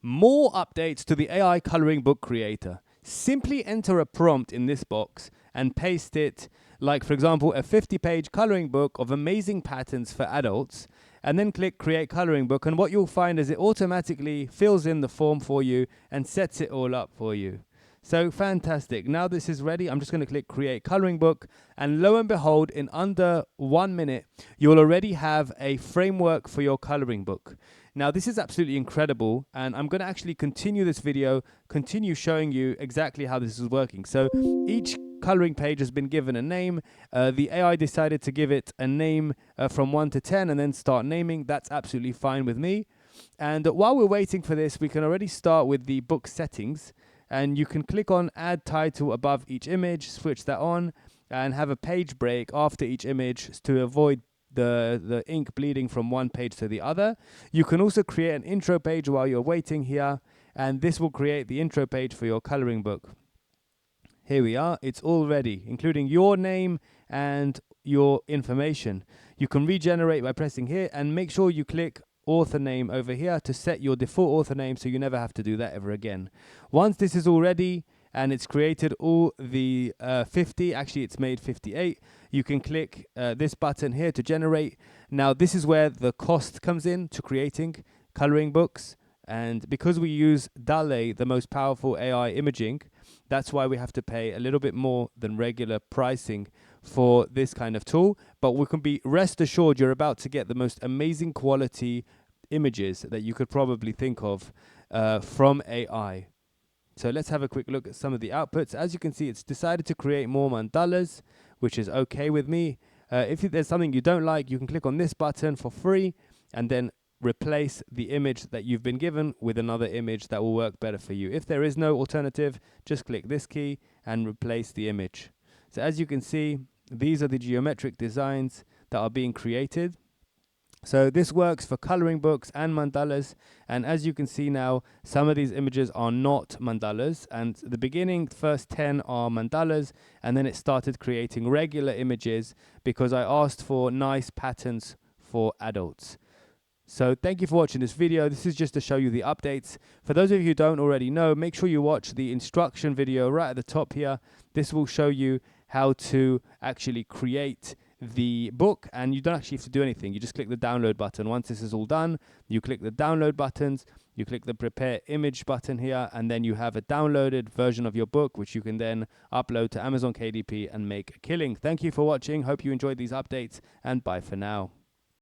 More updates to the AI coloring book creator. Simply enter a prompt in this box and paste it, like for example, a 50-page coloring book of amazing patterns for adults, and then click create coloring book. And what you'll find is it automatically fills in the form for you and sets it all up for you. So fantastic. Now this is ready. I'm just going to click create coloring book, and lo and behold, in under 1 minute, you'll already have a framework for your coloring book. Now this is absolutely incredible, and I'm going to actually continue this video, continue showing you exactly how this is working. So each coloring page has been given a name. The AI decided to give it a name from 1 to 10 and then start naming. That's absolutely fine with me. And while we're waiting for this, we can already start with the book settings. And you can click on add title above each image, switch that on, and have a page break after each image to avoid the ink bleeding from one page to the other. You can also create an intro page while you're waiting here, and this will create the intro page for your coloring book. Here we are, it's all ready, including your name and your information. You can regenerate by pressing here, and make sure you click author name over here to set your default author name so you never have to do that ever again. Once this is all ready and it's created all the 50, actually it's made 58, you can click this button here to generate. Now this is where the cost comes in to creating coloring books, and because we use DALL-E, the most powerful AI imaging, that's why we have to pay a little bit more than regular pricing for this kind of tool. But we can be rest assured you're about to get the most amazing quality images that you could probably think of from AI. So let's have a quick look at some of the outputs. As you can see, it's decided to create more mandalas, which is okay with me. If there's something you don't like, you can click on this button for free and then replace the image that you've been given with another image that will work better for you. If there is no alternative, just click this key and replace the image. So as you can see, these are the geometric designs that are being created. So this works for coloring books and mandalas, and as you can see now, some of these images are not mandalas, and the beginning first 10 are mandalas, and then it started creating regular images because I asked for nice patterns for adults. So thank you for watching this video. This is just to show you the updates. For those of you who don't already know, make sure you watch the instruction video right at the top here. This will show you how to actually create the book, and you don't actually have to do anything. You just click the download button. Once this is all done, you click the download buttons, you click the prepare image button here, and then you have a downloaded version of your book, which you can then upload to Amazon KDP and make a killing. Thank you for watching. Hope you enjoyed these updates, and bye for now.